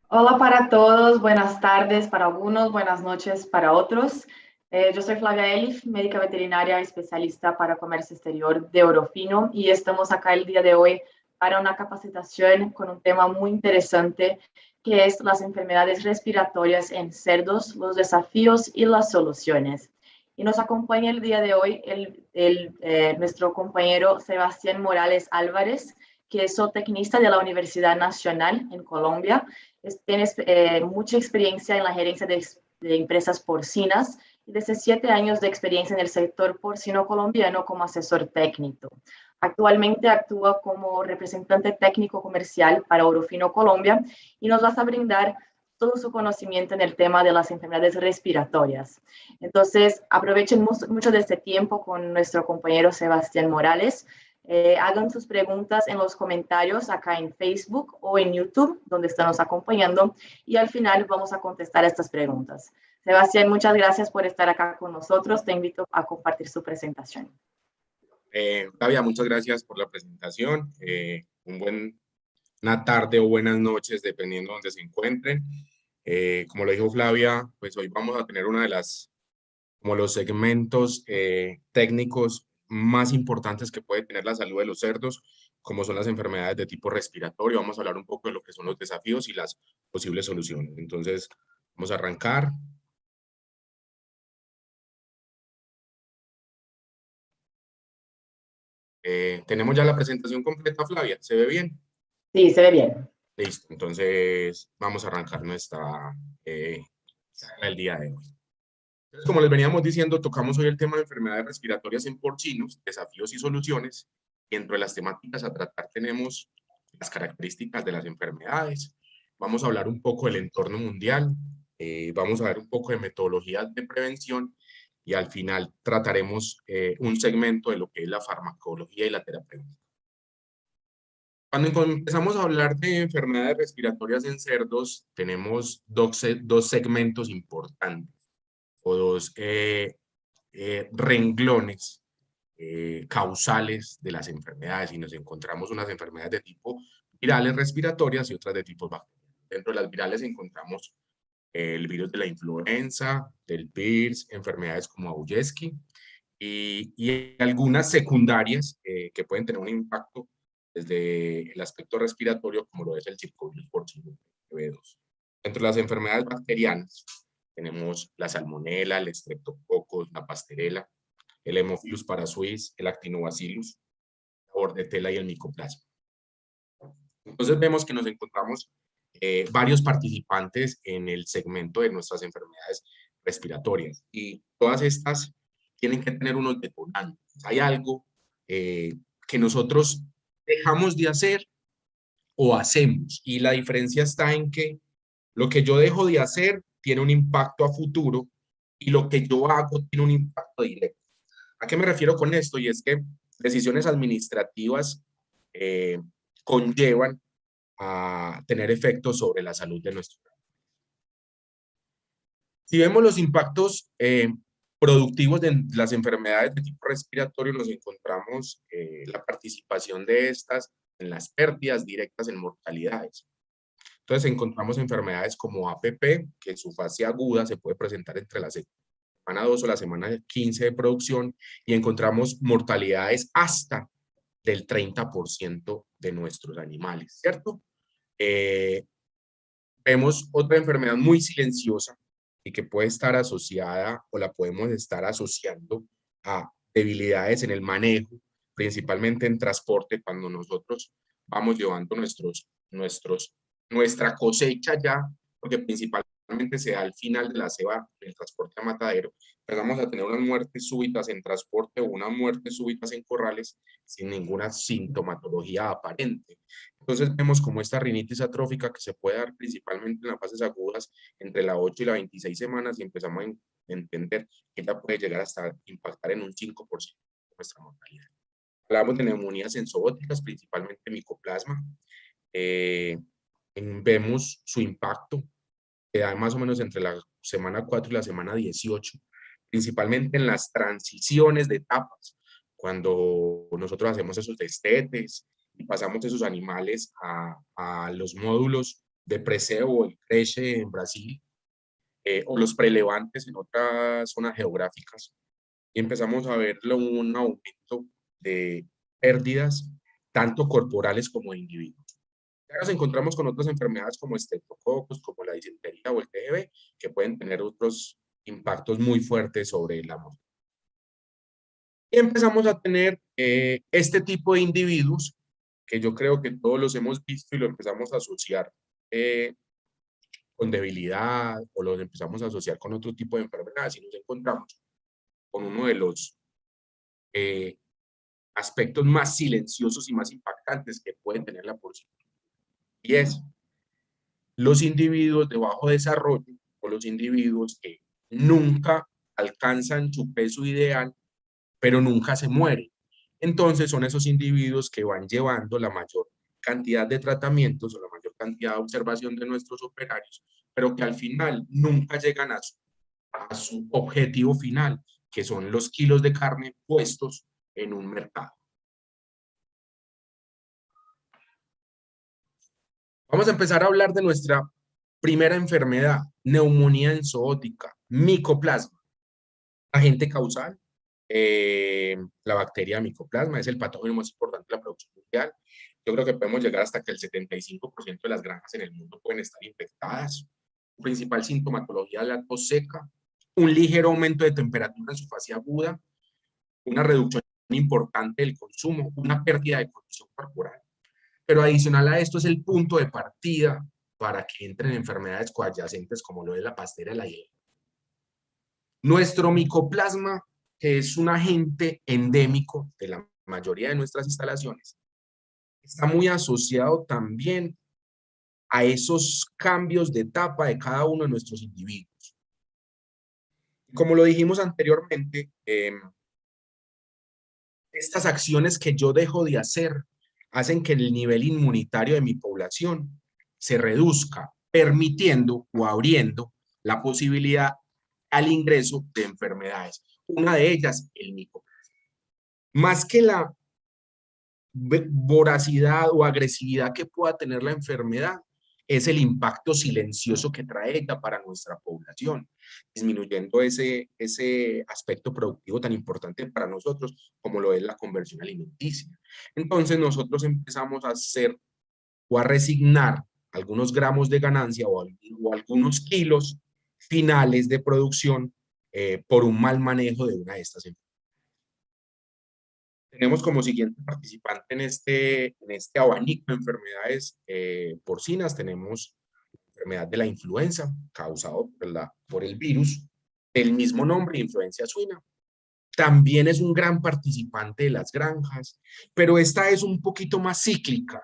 Hola para todos, buenas tardes para algunos, buenas noches para otros. Yo soy Flavia Elif, médica veterinaria especialista para comercio exterior de Orofino y estamos acá el día de hoy para una capacitación con un tema muy interesante que es las enfermedades respiratorias en cerdos, los desafíos y las soluciones. Y nos acompaña el día de hoy nuestro compañero Sebastián Morales Álvarez, que es zootecnista de la Universidad Nacional en Colombia. Tienes mucha experiencia en la gerencia de empresas porcinas y desde 7 años de experiencia en el sector porcino colombiano como asesor técnico. Actualmente actúa como representante técnico comercial para Orofino Colombia y nos vas a brindar todo su conocimiento en el tema de las enfermedades respiratorias. Entonces, aprovechen mucho de este tiempo con nuestro compañero Sebastián Morales. Hagan sus preguntas en los comentarios acá en Facebook o en YouTube, donde están nos acompañando, y al final vamos a contestar estas preguntas. Sebastián, muchas gracias por estar acá con nosotros. Te invito a compartir su presentación. Flavia, muchas gracias por la presentación. Una tarde o buenas noches, dependiendo de donde se encuentren. Como lo dijo Flavia, pues hoy vamos a tener como los segmentos técnicos más importantes que puede tener la salud de los cerdos, como son las enfermedades de tipo respiratorio. Vamos a hablar un poco de lo que son los desafíos y las posibles soluciones. Entonces, vamos a arrancar. Tenemos ya la presentación completa, Flavia. ¿Se ve bien? Sí, se ve bien. Listo, entonces vamos a arrancar eh, el día de hoy. Entonces, como les veníamos diciendo, tocamos hoy el tema de enfermedades respiratorias en porcinos, desafíos y soluciones. Y dentro de las temáticas a tratar tenemos las características de las enfermedades. Vamos a hablar un poco del entorno mundial, vamos a ver un poco de metodologías de prevención y al final trataremos un segmento de lo que es la farmacología y la terapia. Cuando empezamos a hablar de enfermedades respiratorias en cerdos, tenemos dos segmentos importantes o dos renglones causales de las enfermedades y nos encontramos unas enfermedades de tipo virales respiratorias y otras de tipo bacteriano. Dentro de las virales encontramos el virus de la influenza, del PIRS, enfermedades como Augeski y algunas secundarias que pueden tener un impacto desde el aspecto respiratorio, como lo es el circovirus porcino B2. Dentro de las enfermedades bacterianas, tenemos la salmonela, el streptococcus, la pasterela, el Haemophilus parasuis, el actinobacillus, la bordetela y el micoplasma. Entonces vemos que nos encontramos varios participantes en el segmento de nuestras enfermedades respiratorias y todas estas tienen que tener unos detonantes. Hay algo que nosotros dejamos de hacer o hacemos y la diferencia está en que lo que yo dejo de hacer tiene un impacto a futuro y lo que yo hago tiene un impacto directo. ¿A qué me refiero con esto? Y es que decisiones administrativas eh, conllevan a tener efectos sobre la salud de nuestro país. Si vemos los impactos productivos de las enfermedades de tipo respiratorio, nos encontramos la participación de estas en las pérdidas directas en mortalidades. Entonces encontramos enfermedades como APP, que en su fase aguda se puede presentar entre la semana 2 o la semana 15 de producción, y encontramos mortalidades hasta del 30% de nuestros animales, ¿cierto? Eh, Vemos otra enfermedad muy silenciosa y que puede estar asociada o la podemos estar asociando a debilidades en el manejo, principalmente en transporte, cuando nosotros vamos llevando nuestra cosecha ya, porque principalmente se da al final de la ceba del transporte a matadero, empezamos a tener unas muertes súbitas en transporte o unas muertes súbitas en corrales sin ninguna sintomatología aparente. Entonces vemos como esta rinitis atrófica que se puede dar principalmente en las fases agudas entre la 8 y la 26 semanas y empezamos a entender que ya puede llegar hasta impactar en un 5% de nuestra mortalidad. Hablamos de neumonías enzootílicas, principalmente micoplasma. Eh, Vemos su impacto que da más o menos entre la semana 4 y la semana 18, principalmente en las transiciones de etapas, cuando nosotros hacemos esos destetes y pasamos esos animales a los módulos de Preseo o el Creche en Brasil, o los prelevantes en otras zonas geográficas, y empezamos a ver un aumento de pérdidas, tanto corporales como de individuos. Ya nos encontramos con otras enfermedades como estreptococos, como la disentería o el TB, que pueden tener otros impactos muy fuertes sobre la mortalidad. Y empezamos a tener este tipo de individuos, que yo creo que todos los hemos visto y lo empezamos a asociar con debilidad, o los empezamos a asociar con otro tipo de enfermedades, y nos encontramos con uno de los aspectos más silenciosos y más impactantes que pueden tener la porcicultura. Y es los individuos de bajo desarrollo, o los individuos que nunca alcanzan su peso ideal, pero nunca se mueren. Entonces son esos individuos que van llevando la mayor cantidad de tratamientos o la mayor cantidad de observación de nuestros operarios, pero que al final nunca llegan a su objetivo final, que son los kilos de carne puestos en un mercado. Vamos a empezar a hablar de nuestra primera enfermedad, neumonía enzootica, micoplasma, agente causal. La bacteria micoplasma es el patógeno más importante de la producción mundial. Yo creo que podemos llegar hasta que el 75% de las granjas en el mundo pueden estar infectadas. Su principal sintomatología es la tos seca, un ligero aumento de temperatura en su fase aguda, una reducción importante del consumo, una pérdida de condición corporal. Pero adicional a esto es el punto de partida para que entren enfermedades coadyacentes como lo es la pastera de la hiel. Nuestro micoplasma, que es un agente endémico de la mayoría de nuestras instalaciones, está muy asociado también a esos cambios de etapa de cada uno de nuestros individuos. Como lo dijimos anteriormente, estas acciones que yo dejo de hacer hacen que el nivel inmunitario de mi población se reduzca, permitiendo o abriendo la posibilidad al ingreso de enfermedades. Una de ellas, el micoplasma. Más que la voracidad o agresividad que pueda tener la enfermedad, es el impacto silencioso que trae ella para nuestra población, disminuyendo ese aspecto productivo tan importante para nosotros como lo es la conversión alimenticia. Entonces nosotros empezamos a hacer o a resignar algunos gramos de ganancia o algunos kilos finales de producción por un mal manejo de una de estas enfermedades. Tenemos como siguiente participante en este abanico de enfermedades porcinas, tenemos la enfermedad de la influenza, causado por el virus del mismo nombre, influencia suina. También es un gran participante de las granjas, pero esta es un poquito más cíclica.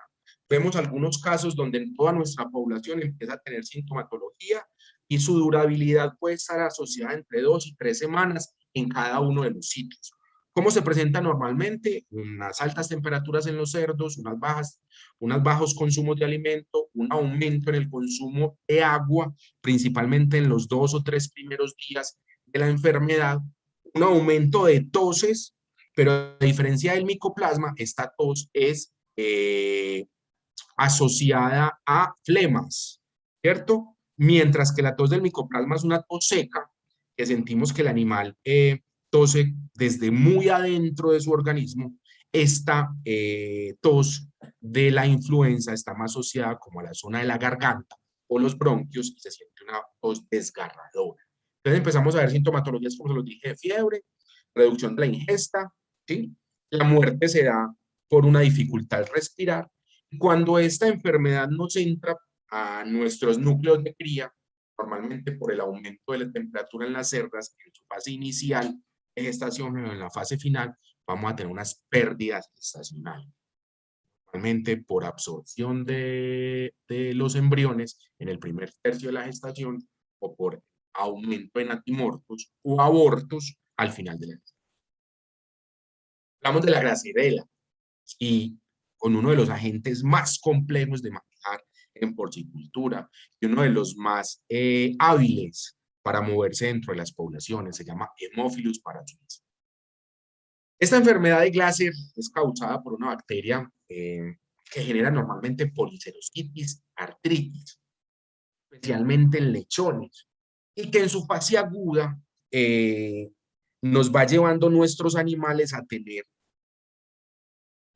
Vemos algunos casos donde en toda nuestra población empieza a tener sintomatología y su durabilidad puede estar asociada entre 2 y 3 semanas en cada uno de los sitios. ¿Cómo se presenta normalmente? Unas altas temperaturas en los cerdos, unos bajos consumos de alimento, un aumento en el consumo de agua, principalmente en los 2 o 3 primeros días de la enfermedad, un aumento de toses, pero a diferencia del micoplasma, esta tos es asociada a flemas, ¿cierto? Mientras que la tos del micoplasma es una tos seca, que sentimos que el animal tose desde muy adentro de su organismo. Esta tos de la influenza está más asociada como a la zona de la garganta o los bronquios, y se siente una tos desgarradora. Entonces empezamos a ver sintomatologías, como se los dije, de fiebre, reducción de la ingesta, ¿sí? La muerte se da por una dificultad al respirar. Cuando esta enfermedad nos entra a nuestros núcleos de cría, normalmente por el aumento de la temperatura en las cerdas, en su fase inicial de gestación o en la fase final, vamos a tener unas pérdidas gestacionales. Normalmente por absorción de los embriones en el primer tercio de la gestación o por aumento en natimortos o abortos al final de la gestación. Hablamos de la gracirela y con uno de los agentes más complejos de manejar en porcicultura y uno de los más hábiles para moverse dentro de las poblaciones, se llama Haemophilus paratricium. Esta enfermedad de Glasser es causada por una bacteria que genera normalmente policerositis, artritis. especialmente en lechones, y que en su fase aguda nos va llevando nuestros animales a tener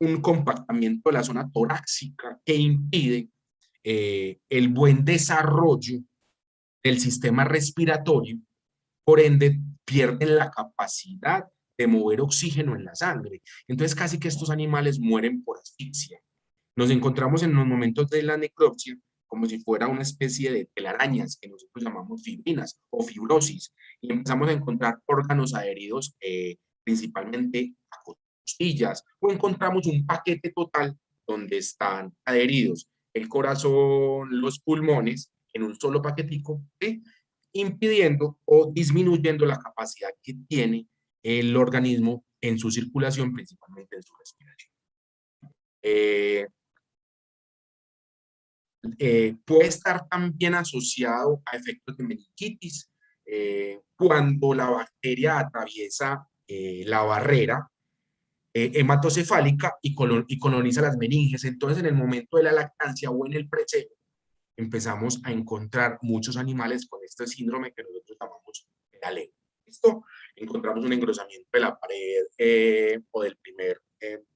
un compactamiento de la zona torácica que impide el buen desarrollo del sistema respiratorio, por ende pierden la capacidad de mover oxígeno en la sangre. Entonces casi que estos animales mueren por asfixia. Nos encontramos en los momentos de la necropsia como si fuera una especie de telarañas que nosotros llamamos fibrinas o fibrosis, y empezamos a encontrar órganos adheridos principalmente a costillas, o encontramos un paquete total donde están adheridos el corazón, los pulmones, en un solo paquetico, impidiendo o disminuyendo la capacidad que tiene el organismo en su circulación, principalmente en su respiración. Puede estar también asociado a efectos de meningitis cuando la bacteria atraviesa la barrera hematocefálica y coloniza las meninges. Entonces, en el momento de la lactancia o en el preceo, empezamos a encontrar muchos animales con este síndrome que nosotros llamamos pedaleo. ¿Listo? Encontramos un engrosamiento de la pared o del primer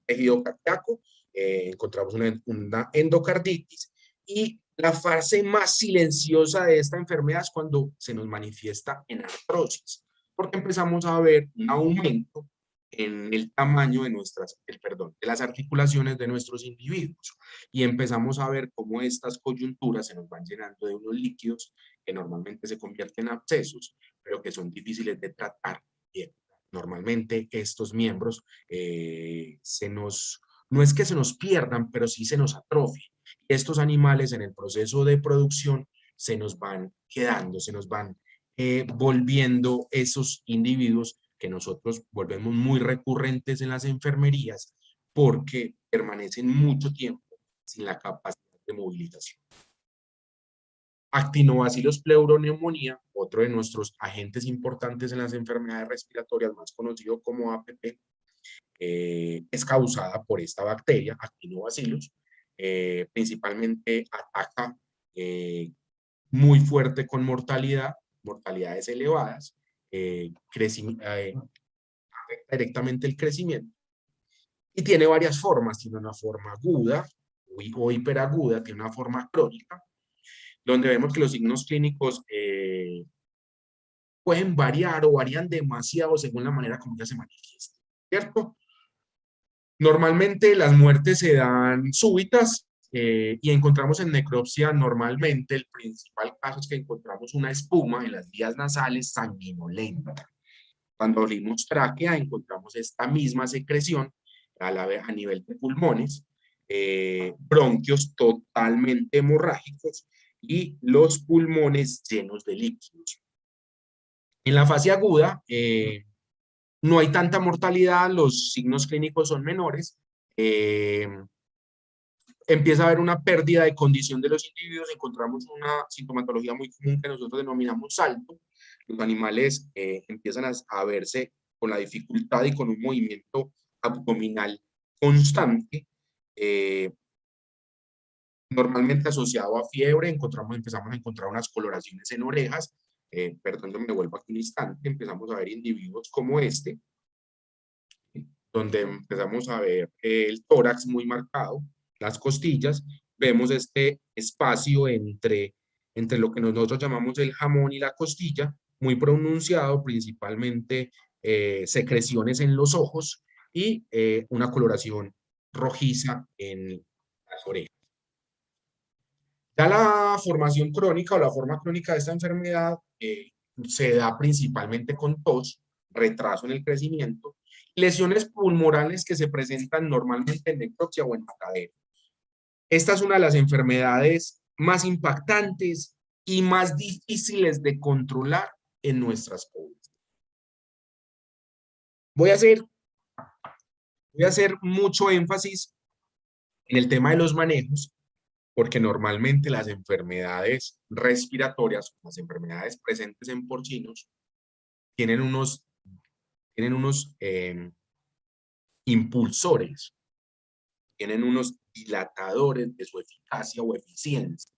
tejido cardíaco, encontramos una endocarditis, y la fase más silenciosa de esta enfermedad es cuando se nos manifiesta en artrosis, porque empezamos a ver un aumento en el tamaño de de las articulaciones de nuestros individuos, y empezamos a ver cómo estas coyunturas se nos van llenando de unos líquidos que normalmente se convierten en abscesos, pero que son difíciles de tratar bien. Normalmente estos miembros no es que se nos pierdan, pero sí se nos atrofien. Estos animales en el proceso de producción se nos van quedando, se nos van volviendo esos individuos que nosotros volvemos muy recurrentes en las enfermerías porque permanecen mucho tiempo sin la capacidad de movilización. Actinobacillus pleuroneumonía, otro de nuestros agentes importantes en las enfermedades respiratorias, más conocido como APP, es causada por esta bacteria, Actinobacillus. Principalmente ataca muy fuerte con mortalidades elevadas, afecta directamente el crecimiento, y tiene varias formas. Tiene una forma aguda o hiperaguda, tiene una forma crónica, donde vemos que los signos clínicos pueden variar o varían demasiado según la manera como ya se manifiesta, ¿cierto? Normalmente las muertes se dan súbitas y encontramos en necropsia normalmente el principal caso es que encontramos una espuma en las vías nasales sanguinolenta. Cuando abrimos tráquea encontramos esta misma secreción a nivel de pulmones, bronquios totalmente hemorrágicos y los pulmones llenos de líquidos. En la fase aguda no hay tanta mortalidad, los signos clínicos son menores, empieza a haber una pérdida de condición de los individuos, encontramos una sintomatología muy común que nosotros denominamos salto. Los animales empiezan a verse con la dificultad y con un movimiento abdominal constante, normalmente asociado a fiebre. Empezamos a encontrar unas coloraciones en orejas, perdón, me vuelvo aquí un instante, empezamos a ver individuos como este, donde empezamos a ver el tórax muy marcado, las costillas, vemos este espacio entre lo que nosotros llamamos el jamón y la costilla, muy pronunciado, principalmente secreciones en los ojos y una coloración rojiza en las orejas. Ya la formación crónica o la forma crónica de esta enfermedad se da principalmente con tos, retraso en el crecimiento, lesiones pulmonares que se presentan normalmente en necropsia o en la cadera. Esta es una de las enfermedades más impactantes y más difíciles de controlar en nuestras poblaciones. Voy a hacer mucho énfasis en el tema de los manejos, porque normalmente las enfermedades respiratorias, las enfermedades presentes en porcinos, tienen unos impulsores, tienen unos dilatadores de su eficacia o eficiencia.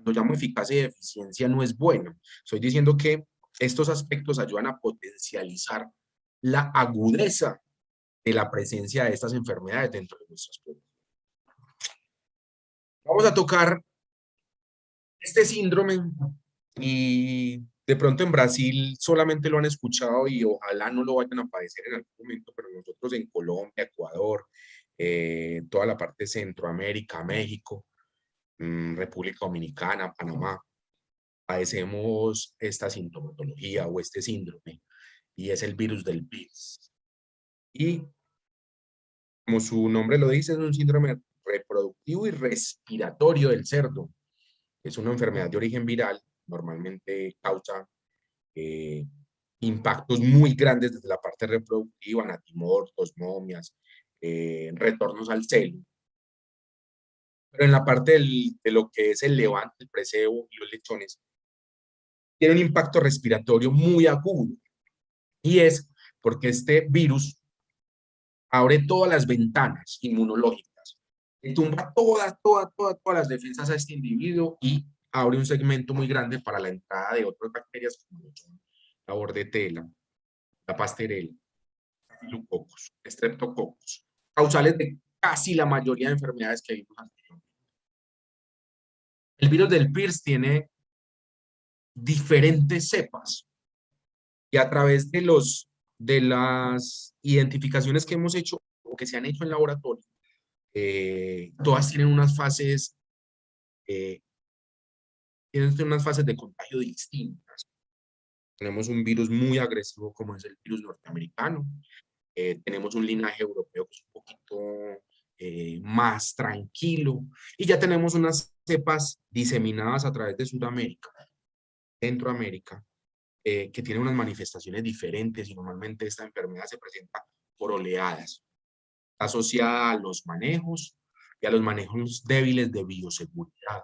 Cuando llamo eficacia y eficiencia no es bueno. Estoy diciendo que estos aspectos ayudan a potencializar la agudeza de la presencia de estas enfermedades dentro de nuestros productos. Vamos a tocar este síndrome y de pronto en Brasil solamente lo han escuchado y ojalá no lo vayan a padecer en algún momento, pero nosotros en Colombia, Ecuador, toda la parte de Centroamérica, México, República Dominicana, Panamá, padecemos esta sintomatología o este síndrome y es el virus del PIRS. Y como su nombre lo dice, es un síndrome reproductivo y respiratorio del cerdo. Es una enfermedad de origen viral, normalmente causa impactos muy grandes desde la parte reproductiva, natimortos, momias, retornos al celo. Pero en la parte de lo que es el levante, el preseo y los lechones, tiene un impacto respiratorio muy agudo. Y es porque este virus abre todas las ventanas inmunológicas, le tumba todas las defensas a este individuo y abre un segmento muy grande para la entrada de otras bacterias como la bordetela, la pasterela, Staphylococcus, Streptococcus, causales de casi la mayoría de enfermedades que vimos anteriormente. El virus del PIRS tiene diferentes cepas y a través de las identificaciones que hemos hecho o que se han hecho en laboratorio, todas tienen unas fases de contagio distintas. Tenemos un virus muy agresivo como es el virus norteamericano. Tenemos un linaje europeo que es un poquito más tranquilo. Y ya tenemos unas cepas diseminadas a través de Sudamérica, Centroamérica, que tienen unas manifestaciones diferentes y normalmente esta enfermedad se presenta por oleadas. Está asociada a los manejos y a los manejos débiles de bioseguridad,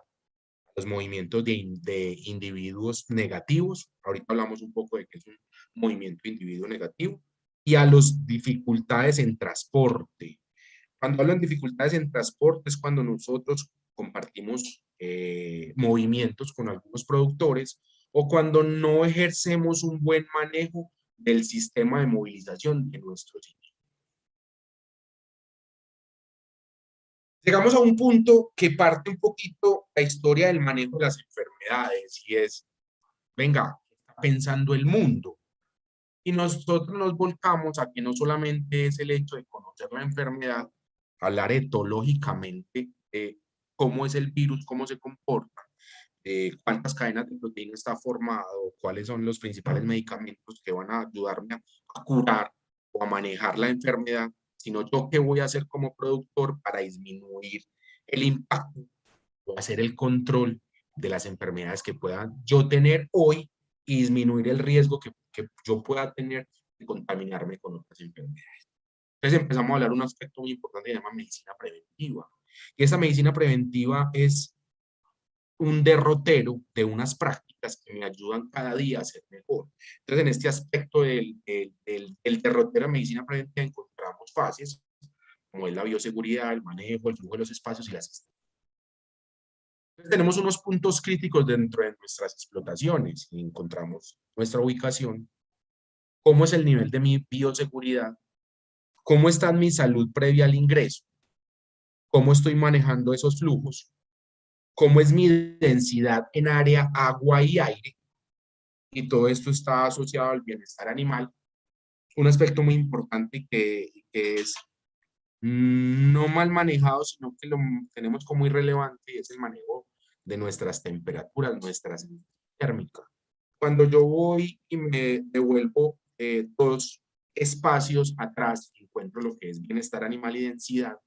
los movimientos de individuos negativos. Ahorita hablamos un poco de qué es un movimiento de individuo negativo. Y a las dificultades en transporte. Cuando hablan de dificultades en transporte es cuando nosotros compartimos movimientos con algunos productores o cuando no ejercemos un buen manejo del sistema de movilización de nuestros sitio. Llegamos a un punto que parte un poquito la historia del manejo de las enfermedades y es, venga, ¿qué está pensando el mundo? Y nosotros nos volcamos a que no solamente es el hecho de conocer la enfermedad, hablar etológicamente de cómo es el virus, cómo se comporta, cuántas cadenas de proteína está formado, cuáles son los principales medicamentos que van a ayudarme a curar o a manejar la enfermedad, sino yo qué voy a hacer como productor para disminuir el impacto o hacer el control de las enfermedades que pueda yo tener hoy y disminuir el riesgo que yo pueda tener de contaminarme con otras enfermedades. Entonces empezamos a hablar de un aspecto muy importante que se llama medicina preventiva. Y esa medicina preventiva es un derrotero de unas prácticas que me ayudan cada día a ser mejor. Entonces, en este aspecto del derrotero de medicina preventiva encontramos fases como es la bioseguridad, el manejo, el flujo de los espacios y la asistencia. Entonces, tenemos unos puntos críticos dentro de nuestras explotaciones y encontramos nuestra ubicación, cómo es el nivel de mi bioseguridad, cómo está mi salud previa al ingreso, cómo estoy manejando esos flujos, cómo es mi densidad en área, agua y aire, y todo esto está asociado al bienestar animal. Un aspecto muy importante que es no mal manejado, sino que lo tenemos como irrelevante, y es el manejo de nuestras temperaturas, nuestras térmicas. Cuando yo voy y me devuelvo 2 espacios atrás, encuentro lo que es bienestar animal y densidad,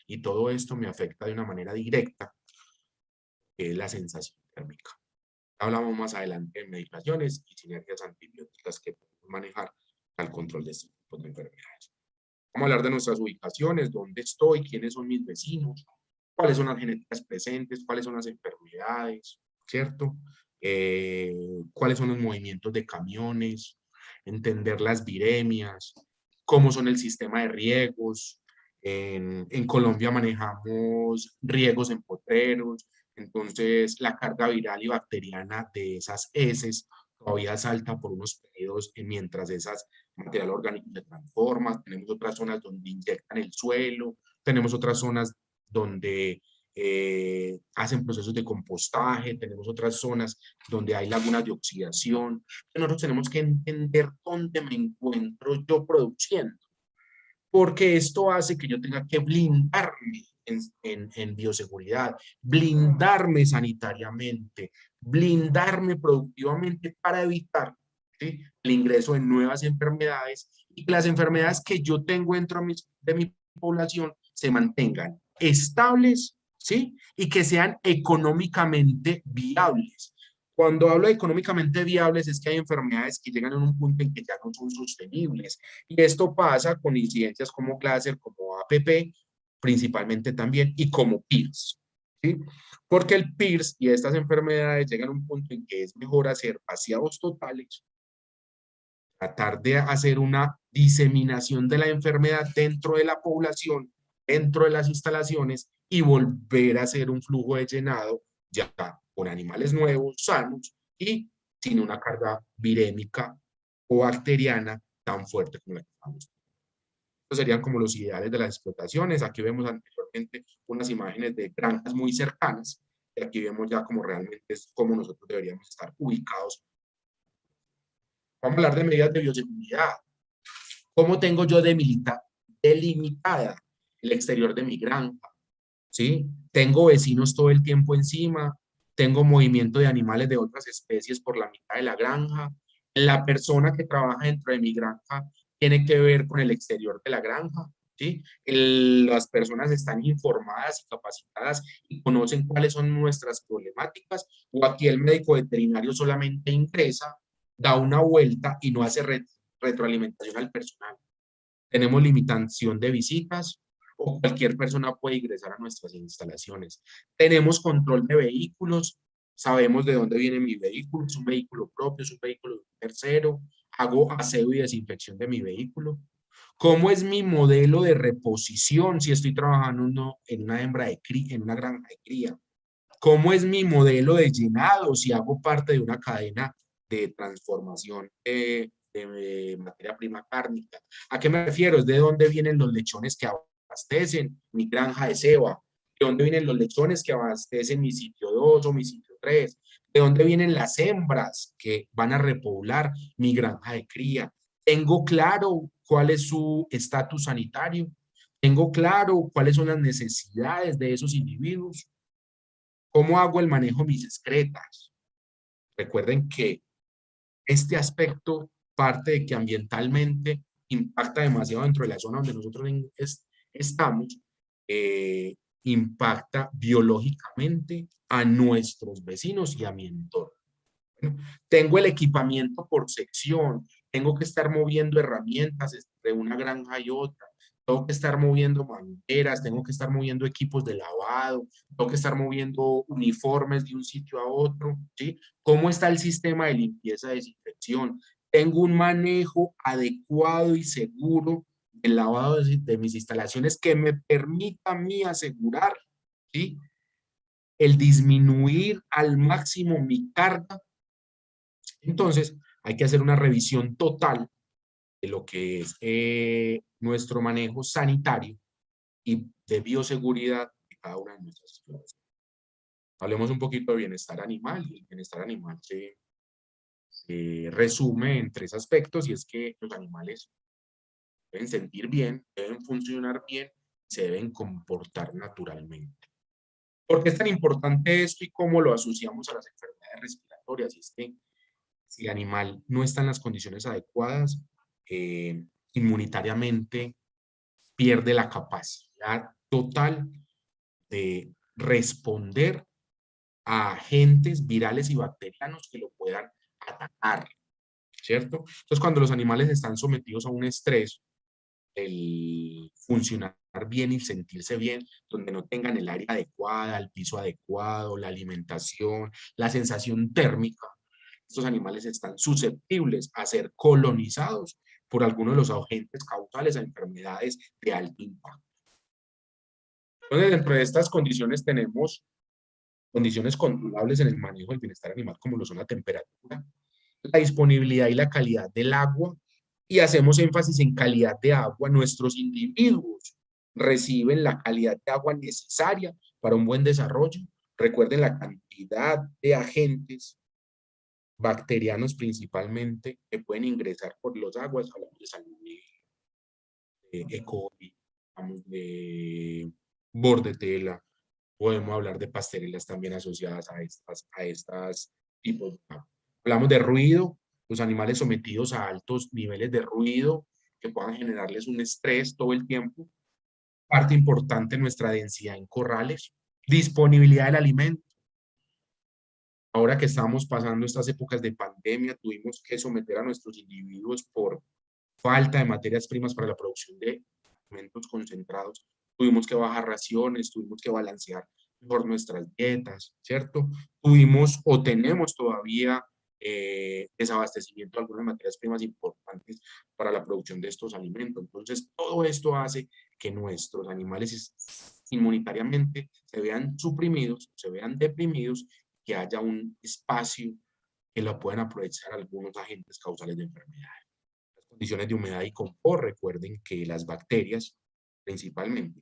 y todo esto me afecta de una manera directa, que es la sensación térmica. Hablamos más adelante de medicaciones y sinergias antibióticas que podemos manejar al control de este tipo de enfermedades. Vamos a hablar de nuestras ubicaciones, dónde estoy, quiénes son mis vecinos, cuáles son las genéticas presentes, cuáles son las enfermedades, ¿cierto? Cuáles son los movimientos de camiones, entender las viremias, cómo son el sistema de riegos. En Colombia manejamos riegos en potreros, Entonces, la carga viral y bacteriana de esas heces todavía salta por unos periodos mientras esas material orgánico se transforma. Tenemos otras zonas donde inyectan el suelo, tenemos otras zonas donde hacen procesos de compostaje, tenemos otras zonas donde hay lagunas de oxidación. Nosotros tenemos que entender dónde me encuentro yo produciendo, porque esto hace que yo tenga que blindarme en bioseguridad, blindarme sanitariamente, blindarme productivamente para evitar, ¿sí?, el ingreso de nuevas enfermedades y que las enfermedades que yo tengo dentro de mi población se mantengan estables, ¿sí?, y que sean económicamente viables. Cuando hablo de económicamente viables es que hay enfermedades que llegan a un punto en que ya no son sostenibles. Y esto pasa con incidencias como Glasser, como APP, principalmente también, y como PIRS, ¿sí? Porque el PIRS y estas enfermedades llegan a un punto en que es mejor hacer vaciados totales, tratar de hacer una diseminación de la enfermedad dentro de la población, dentro de las instalaciones, y volver a hacer un flujo de llenado ya con animales nuevos, sanos y sin una carga virémica o bacteriana tan fuerte como la que estamos. Estos serían como los ideales de las explotaciones. Aquí vemos anteriormente unas imágenes de granjas muy cercanas y aquí vemos ya como realmente es como nosotros deberíamos estar ubicados. Vamos a hablar de medidas de bioseguridad. ¿Cómo tengo yo delimitada el exterior de mi granja? ¿Sí? Tengo vecinos todo el tiempo encima, tengo movimiento de animales de otras especies por la mitad de la granja. La persona que trabaja dentro de mi granja tiene que ver con el exterior de la granja, ¿sí? Las personas están informadas y capacitadas y conocen cuáles son nuestras problemáticas, o aquí el médico veterinario solamente ingresa, da una vuelta y no hace retroalimentación al personal. Tenemos limitación de visitas o cualquier persona puede ingresar a nuestras instalaciones. Tenemos control de vehículos, sabemos de dónde viene mi vehículo, es un vehículo propio, es un vehículo de un tercero, hago aseo y desinfección de mi vehículo. ¿Cómo es mi modelo de reposición si estoy trabajando en una hembra de cría, en una granja de cría? ¿Cómo es mi modelo de llenado si hago parte de una cadena de transformación de materia prima cárnica? ¿A qué me refiero? Es de dónde vienen los lechones que abastecen mi granja de ceba, de dónde vienen los lechones que abastecen mi sitio 2 o mi sitio 3, de dónde vienen las hembras que van a repoblar mi granja de cría. Tengo claro cuál es su estatus sanitario, tengo claro cuáles son las necesidades de esos individuos. ¿Cómo hago el manejo de mis excretas? Recuerden que este aspecto parte de que ambientalmente impacta demasiado dentro de la zona donde nosotros estamos, eh, impacta biológicamente a nuestros vecinos y a mi entorno. Bueno, tengo el equipamiento por sección, tengo que estar moviendo herramientas de una granja y otra, tengo que estar moviendo mangueras, tengo que estar moviendo equipos de lavado, tengo que estar moviendo uniformes de un sitio a otro, ¿sí? ¿Cómo está el sistema de limpieza y desinfección? Tengo un manejo adecuado y seguro del lavado de mis instalaciones que me permita a mí asegurar, ¿sí?, el disminuir al máximo mi carga. Entonces, hay que hacer una revisión total de lo que es nuestro manejo sanitario y de bioseguridad de cada una de nuestras explotaciones. Hablemos un poquito de bienestar animal, y el bienestar animal se resume en tres aspectos, y es que los animales deben sentir bien, deben funcionar bien, se deben comportar naturalmente. ¿Por qué es tan importante esto y cómo lo asociamos a las enfermedades respiratorias? Y es que si el animal no está en las condiciones adecuadas, inmunitariamente pierde la capacidad total de responder a agentes virales y bacterianos que lo puedan atacar, ¿cierto? Entonces, cuando los animales están sometidos a un estrés, el funcionar bien y sentirse bien, donde no tengan el área adecuada, el piso adecuado, la alimentación, la sensación térmica, estos animales están susceptibles a ser colonizados por algunos de los agentes causales a enfermedades de alto impacto. Entonces, dentro de estas condiciones tenemos condiciones controlables en el manejo del bienestar animal, como lo son la temperatura, la disponibilidad y la calidad del agua, y hacemos énfasis en calidad de agua. Nuestros individuos reciben la calidad de agua necesaria para un buen desarrollo. Recuerden la cantidad de agentes bacterianos principalmente que pueden ingresar por los aguas. Hablamos de salmonella, de E. coli, hablamos de bordetela, podemos hablar de pasterelas también asociadas a estas tipos de agua. Hablamos de ruido, los animales sometidos a altos niveles de ruido que puedan generarles un estrés todo el tiempo. Parte importante en nuestra densidad en corrales, disponibilidad del alimento. Ahora que estamos pasando estas épocas de pandemia, tuvimos que someter a nuestros individuos por falta de materias primas para la producción de alimentos concentrados. Tuvimos que bajar raciones, tuvimos que balancear mejor nuestras dietas, ¿cierto? Tuvimos o tenemos todavía desabastecimiento de algunas materias primas importantes para la producción de estos alimentos. Entonces, todo esto hace que nuestros animales inmunitariamente se vean suprimidos, se vean deprimidos, que haya un espacio que lo puedan aprovechar algunos agentes causales de enfermedades. Las condiciones de humedad y confort, recuerden que las bacterias, principalmente,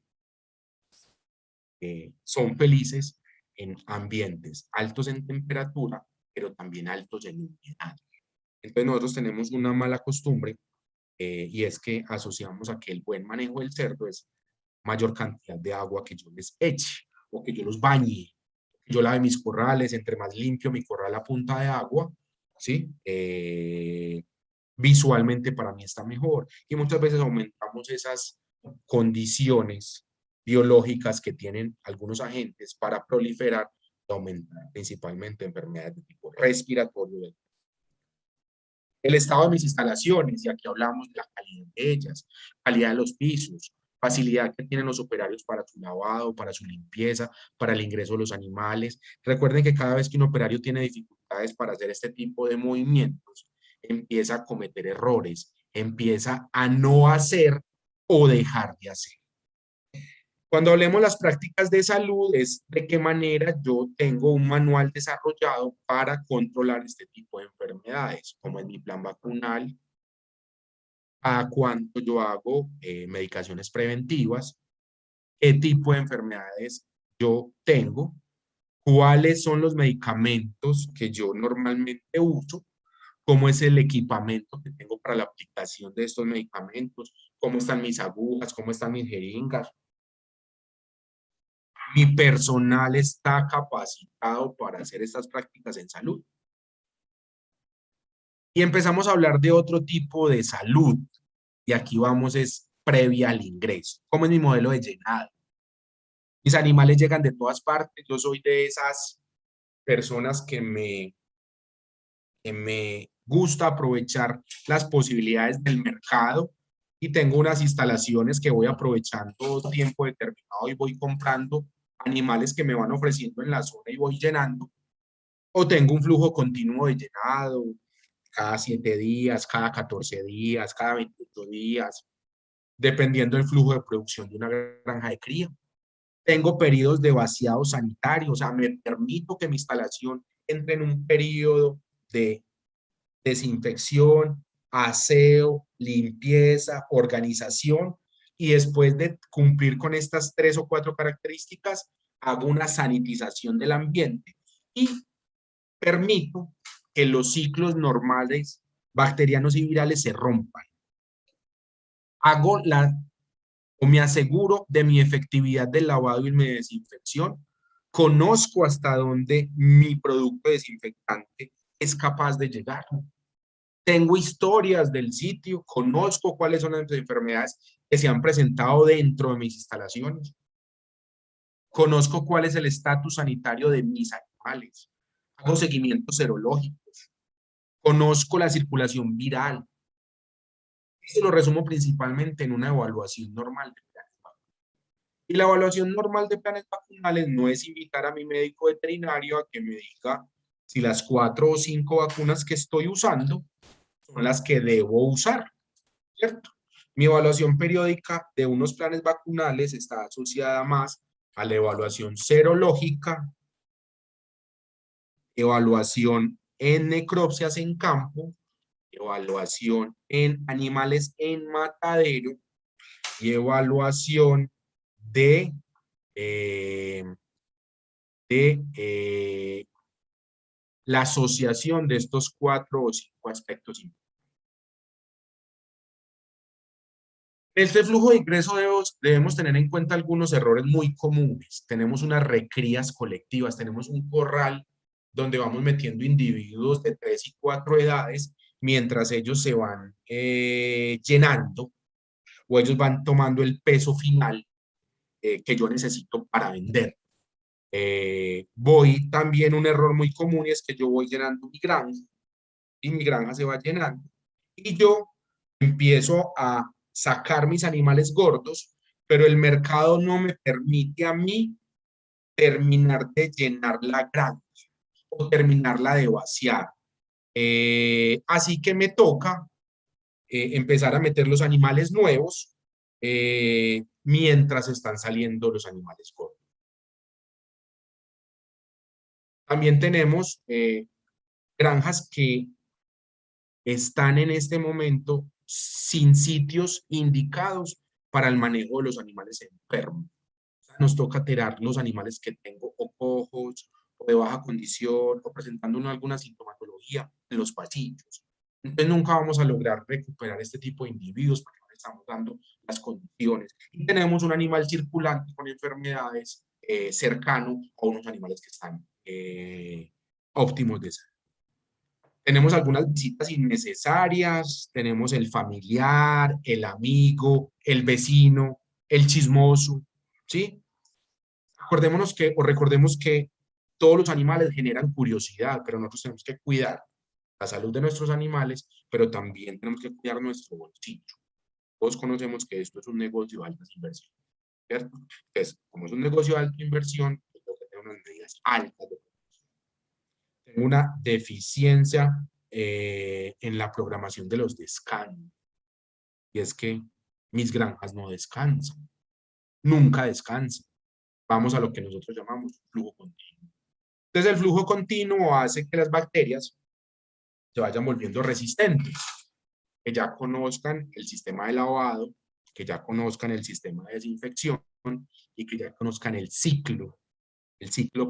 son felices en ambientes altos en temperatura, pero también altos en humedad. Entonces nosotros tenemos una mala costumbre y es que asociamos a que el buen manejo del cerdo es mayor cantidad de agua que yo les eche o que yo los bañe, que yo lave mis corrales, entre más limpio mi corral a punta de agua, ¿sí? Visualmente para mí está mejor. Y muchas veces aumentamos esas condiciones biológicas que tienen algunos agentes para proliferar y aumentar principalmente enfermedades de tipo respiratorio. El estado de mis instalaciones, y aquí hablamos de la calidad de ellas, calidad de los pisos, facilidad que tienen los operarios para su lavado, para su limpieza, para el ingreso de los animales. Recuerden que cada vez que un operario tiene dificultades para hacer este tipo de movimientos, empieza a cometer errores, empieza a no hacer o dejar de hacer. Cuando hablemos las prácticas de salud, es de qué manera yo tengo un manual desarrollado para controlar este tipo de enfermedades, como en mi plan vacunal, a cuánto yo hago medicaciones preventivas, qué tipo de enfermedades yo tengo, cuáles son los medicamentos que yo normalmente uso, cómo es el equipamiento que tengo para la aplicación de estos medicamentos, cómo están mis agujas, cómo están mis jeringas. Mi personal está capacitado para hacer estas prácticas en salud. Y empezamos a hablar de otro tipo de salud. Y aquí vamos, es previa al ingreso. ¿Cómo es mi modelo de llenado? Mis animales llegan de todas partes. Yo soy de esas personas que me gusta aprovechar las posibilidades del mercado y tengo unas instalaciones que voy aprovechando tiempo determinado y voy comprando animales que me van ofreciendo en la zona y voy llenando. O tengo un flujo continuo de llenado cada 7 días, cada 14 días, cada 28 días, dependiendo del flujo de producción de una granja de cría. Tengo periodos de vaciado sanitario, o sea, me permito que mi instalación entre en un periodo de desinfección, aseo, limpieza, organización, y después de cumplir con estas 3 o 4 características, hago una sanitización del ambiente y permito que los ciclos normales bacterianos y virales se rompan. O me aseguro de mi efectividad del lavado y mi desinfección. Conozco hasta dónde mi producto desinfectante es capaz de llegar. Tengo historias del sitio, conozco cuáles son las enfermedades que se han presentado dentro de mis instalaciones. Conozco cuál es el estatus sanitario de mis animales. Hago seguimientos serológicos. Conozco la circulación viral. Esto lo resumo principalmente en una evaluación normal de planes vacunales. Y la evaluación normal de planes vacunales no es invitar a mi médico veterinario a que me diga si las 4 o 5 vacunas que estoy usando son las que debo usar, ¿cierto? Mi evaluación periódica de unos planes vacunales está asociada más a la evaluación serológica evaluación en necropsias en campo, evaluación en animales en matadero y evaluación de, eh, la asociación de estos 4 o 5 aspectos importantes. En este flujo de ingreso debemos tener en cuenta algunos errores muy comunes. Tenemos unas recrías colectivas, tenemos un corral donde vamos metiendo individuos de 3 y 4 edades mientras ellos se van llenando o ellos van tomando el peso final que yo necesito para vender. Voy también, un error muy común es que yo voy llenando mi granja y mi granja se va llenando y yo empiezo a sacar mis animales gordos, pero el mercado no me permite a mí terminar de llenar la granja o terminarla de vaciar. Así que me toca empezar a meter los animales nuevos mientras están saliendo los animales gordos. También tenemos granjas que están en este momento sin sitios indicados para el manejo de los animales enfermos. Nos toca tirar los animales que tengo o cojos o de baja condición o presentando alguna sintomatología en los pasillos. Entonces nunca vamos a lograr recuperar este tipo de individuos porque no le estamos dando las condiciones. Y tenemos un animal circulante con enfermedades cercano a unos animales que están óptimos de salud. Tenemos algunas visitas innecesarias, tenemos el familiar, el amigo, el vecino, el chismoso, ¿sí? Acordémonos que, o recordemos que todos los animales generan curiosidad, pero nosotros tenemos que cuidar la salud de nuestros animales, pero también tenemos que cuidar nuestro bolsillo. Todos conocemos que esto es un negocio de altas inversiones, ¿cierto? Entonces, como es un negocio de alta inversión, tengo que tener unas medidas altas de tengo una deficiencia en la programación de los descansos. Y es que mis granjas no descansan, nunca descansan. Vamos a lo que nosotros llamamos flujo continuo. Entonces el flujo continuo hace que las bacterias se vayan volviendo resistentes, que ya conozcan el sistema de lavado, que ya conozcan el sistema de desinfección y que ya conozcan el ciclo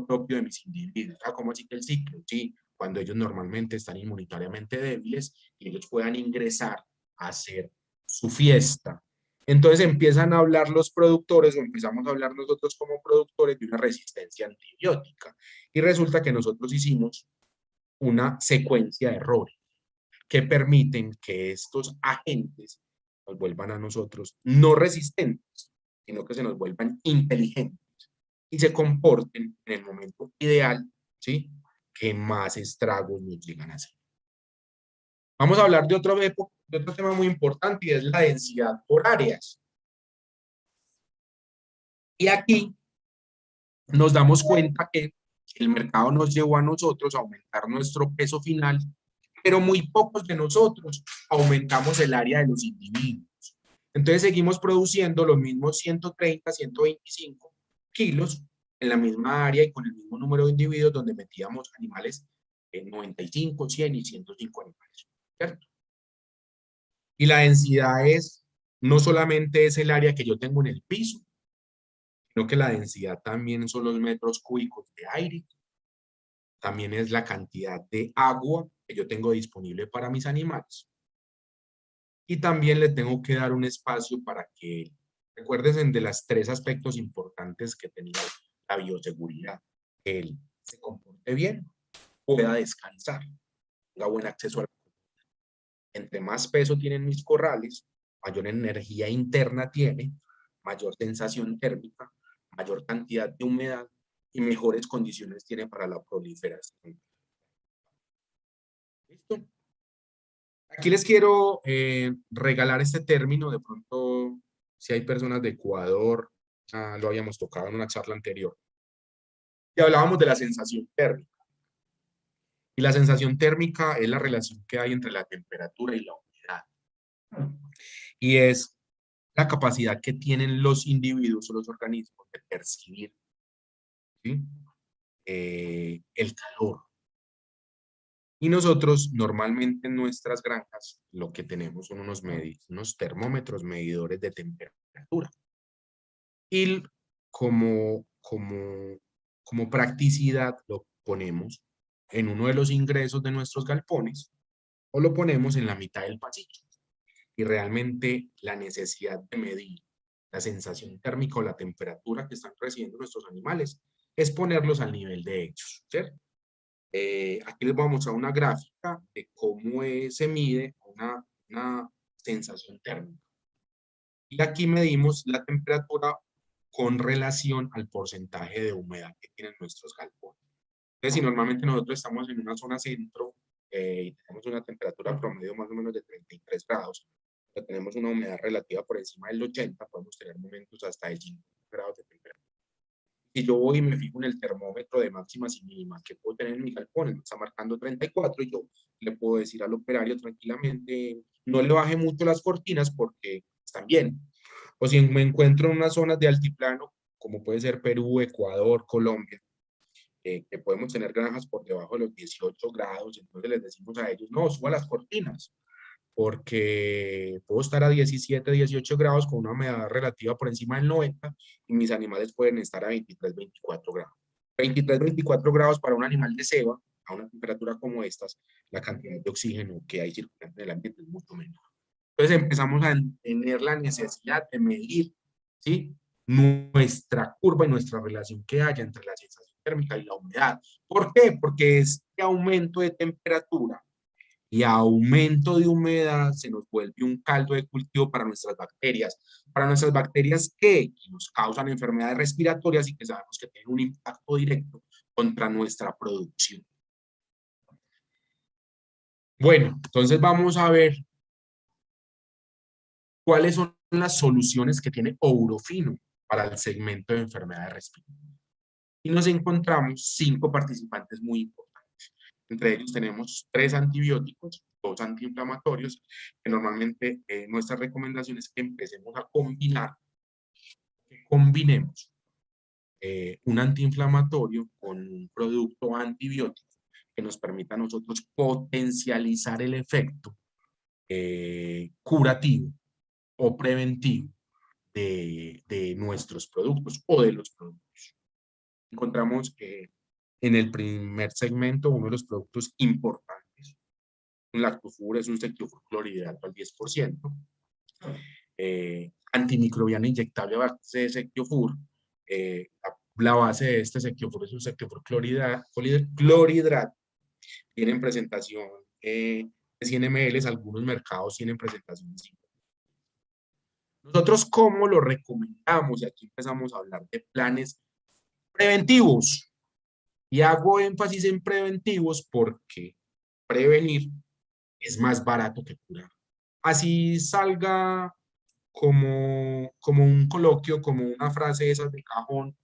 propio de mis individuos. ¿Cómo así que el ciclo? Sí, cuando ellos normalmente están inmunitariamente débiles y ellos puedan ingresar a hacer su fiesta. Entonces empiezan a hablar los productores o empezamos a hablar nosotros como productores de una resistencia antibiótica. Y resulta que nosotros hicimos una secuencia de errores que permiten que estos agentes nos vuelvan a nosotros no resistentes, sino que se nos vuelvan inteligentes y se comporten en el momento ideal, ¿sí? Que más estragos nos llegan a hacer. Vamos a hablar de otro tema muy importante y es la densidad por áreas. Y aquí nos damos cuenta que el mercado nos llevó a nosotros a aumentar nuestro peso final, pero muy pocos de nosotros aumentamos el área de los individuos. Entonces seguimos produciendo los mismos 130, 125 kilos en la misma área y con el mismo número de individuos donde metíamos animales en 95, 100 y 105 animales, ¿cierto? Y la densidad no solamente es el área que yo tengo en el piso, sino que la densidad también son los metros cúbicos de aire, también es la cantidad de agua que yo tengo disponible para mis animales. Y también le tengo que dar un espacio para que, recuerden de los 3 aspectos importantes que tenía la bioseguridad, que él se comporte bien, pueda descansar, tenga buen acceso al. Entre más peso tienen mis corrales, mayor energía interna tiene, mayor sensación térmica, mayor cantidad de humedad y mejores condiciones tiene para la proliferación. ¿Listo? Aquí les quiero regalar este término, de pronto si hay personas de Ecuador, lo habíamos tocado en una charla anterior, y hablábamos de la sensación térmica. Y la sensación térmica es la relación que hay entre la temperatura y la humedad. Y es la capacidad que tienen los individuos o los organismos de percibir, ¿sí? El calor. Y nosotros normalmente en nuestras granjas lo que tenemos son unos termómetros medidores de temperatura. Y como practicidad lo ponemos en uno de los ingresos de nuestros galpones o lo ponemos en la mitad del pasillo. Y realmente la necesidad de medir la sensación térmica o la temperatura que están recibiendo nuestros animales es ponerlos al nivel de ellos, ¿cierto? Aquí les voy a mostrar una gráfica de cómo se mide una sensación térmica. Y aquí medimos la temperatura con relación al porcentaje de humedad que tienen nuestros galpones. Entonces, si normalmente nosotros estamos en una zona centro y tenemos una temperatura promedio más o menos de 33 grados, pero tenemos una humedad relativa por encima del 80, podemos tener momentos hasta de 50 grados de temperatura. Si yo voy y me fijo en el termómetro de máximas y mínimas que puedo tener en mi galpón, está marcando 34 y yo le puedo decir al operario tranquilamente, no le baje mucho las cortinas porque están bien. O si me encuentro en unas zonas de altiplano, como puede ser Perú, Ecuador, Colombia, que podemos tener granjas por debajo de los 18 grados, entonces les decimos a ellos, no, suba las cortinas, porque puedo estar a 17, 18 grados con una humedad relativa por encima del 90 y mis animales pueden estar a 23, 24 grados. 23, 24 grados para un animal de ceba, a una temperatura como estas, la cantidad de oxígeno que hay circulante en el ambiente es mucho menor. Entonces empezamos a tener la necesidad de medir, ¿sí?, nuestra curva y nuestra relación que haya entre la sensación térmica y la humedad. ¿Por qué? Porque este aumento de temperatura y aumento de humedad se nos vuelve un caldo de cultivo para nuestras bacterias que nos causan enfermedades respiratorias y que sabemos que tienen un impacto directo contra nuestra producción. Bueno, entonces vamos a ver cuáles son las soluciones que tiene Ourofino para el segmento de enfermedades respiratorias. Y nos encontramos 5 participantes muy importantes. Entre ellos tenemos 3 antibióticos, 2 antiinflamatorios, que normalmente nuestra recomendación es que empecemos a combinar, que combinemos un antiinflamatorio con un producto antibiótico que nos permita a nosotros potencializar el efecto curativo o preventivo de nuestros productos o de los productos. Encontramos en el primer segmento uno de los productos importantes. Un Lactofur es un sectiofur clorhidrato al 10%. Antimicrobiana inyectable a base de sectiofur. La base de este sectiofur es un sectiofur clorhidrato. Tienen presentación de 100 ml, algunos mercados tienen presentación de 5. Nosotros, ¿cómo lo recomendamos? Y aquí empezamos a hablar de planes preventivos. Y hago énfasis en preventivos porque prevenir es más barato que curar. Así salga como un coloquio, como una frase de esas de cajón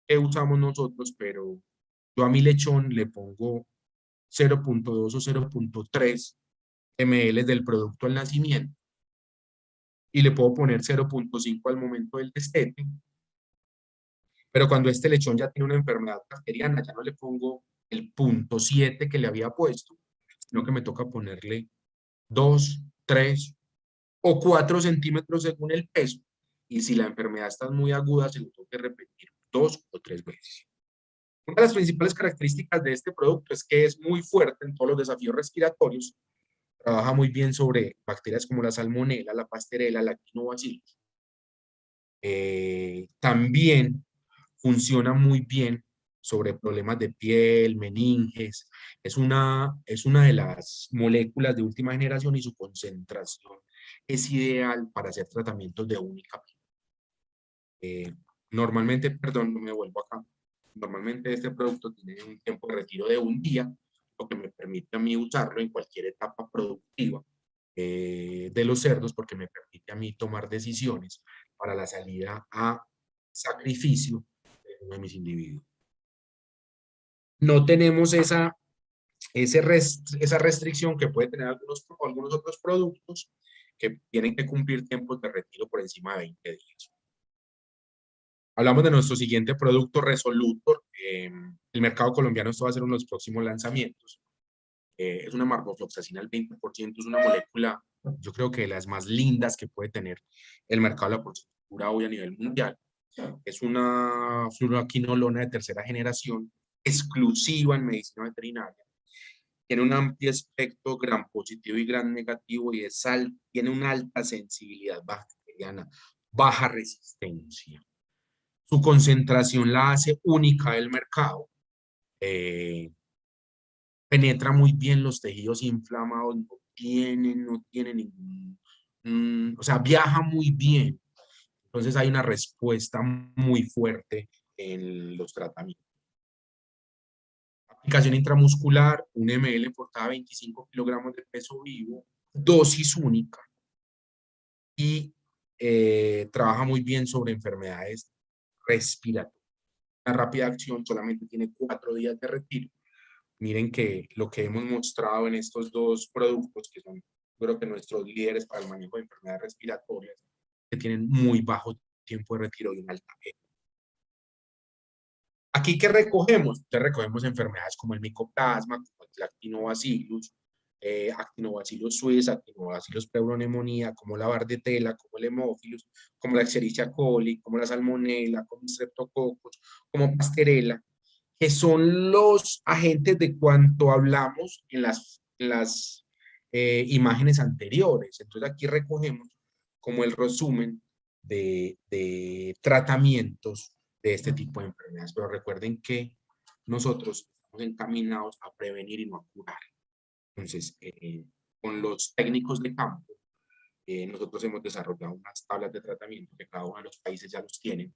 que usamos nosotros, pero yo a mi lechón le pongo 0.2 o 0.3 ml del producto al nacimiento y le puedo poner 0.5 al momento del destete. Pero cuando este lechón ya tiene una enfermedad bacteriana, ya no le pongo el 0.7 que le había puesto, sino que me toca ponerle 2, 3 o 4 centímetros según el peso. Y si la enfermedad está muy aguda, se lo tengo que repetir 2 o 3 veces. Una de las principales características de este producto es que es muy fuerte en todos los desafíos respiratorios. Trabaja muy bien sobre bacterias como la salmonela, la pasterela, la lactobacillus. También funciona muy bien sobre problemas de piel, meninges. Es una de las moléculas de última generación y su concentración es ideal para hacer tratamientos de única piel. Normalmente, perdón, no me vuelvo acá. Normalmente este producto tiene un tiempo de retiro de 1 día, lo que me permite a mí usarlo en cualquier etapa productiva de los cerdos, porque me permite a mí tomar decisiones para la salida a sacrificio de uno de mis individuos. No tenemos esa restricción que puede tener algunos otros productos que tienen que cumplir tiempos de retiro por encima de 20 días. Hablamos de nuestro siguiente producto, Resolutor. El mercado colombiano, esto va a ser uno de los próximos lanzamientos. Es una marvofloxacina al 20%, es una molécula, yo creo que de las más lindas que puede tener el mercado de la porcicultura hoy a nivel mundial. Es una fluoroquinolona de tercera generación, exclusiva en medicina veterinaria. Tiene un amplio espectro gram positivo y gram negativo y tiene una alta sensibilidad bacteriana, baja resistencia. Su concentración la hace única del mercado. Penetra muy bien los tejidos inflamados, no tiene ningún, o sea, viaja muy bien. Entonces hay una respuesta muy fuerte en los tratamientos. Aplicación intramuscular, 1 ml por cada 25 kilogramos de peso vivo, dosis única, y trabaja muy bien sobre enfermedades respiratorias. La rápida acción solamente tiene 4 días de retiro. Miren que lo que hemos mostrado en estos dos productos, que son, creo que nuestros líderes para el manejo de enfermedades respiratorias, que tienen muy bajo tiempo de retiro y un alta E. Aquí, ¿qué recogemos? Entonces recogemos enfermedades como el micoplasma, como el lactinobacillus, actinobacillus suis, actinobacillus pleuronemonía, como la bardetela, como el hemófilus, como la Escherichia coli, como la salmonella, como el streptococcus, como pasteurella, que son los agentes de cuanto hablamos en las imágenes anteriores. Entonces aquí recogemos como el resumen de tratamientos de este tipo de enfermedades. Pero recuerden que nosotros estamos encaminados a prevenir y no a curar. Entonces, con los técnicos de campo, nosotros hemos desarrollado unas tablas de tratamiento que cada uno de los países ya los tienen,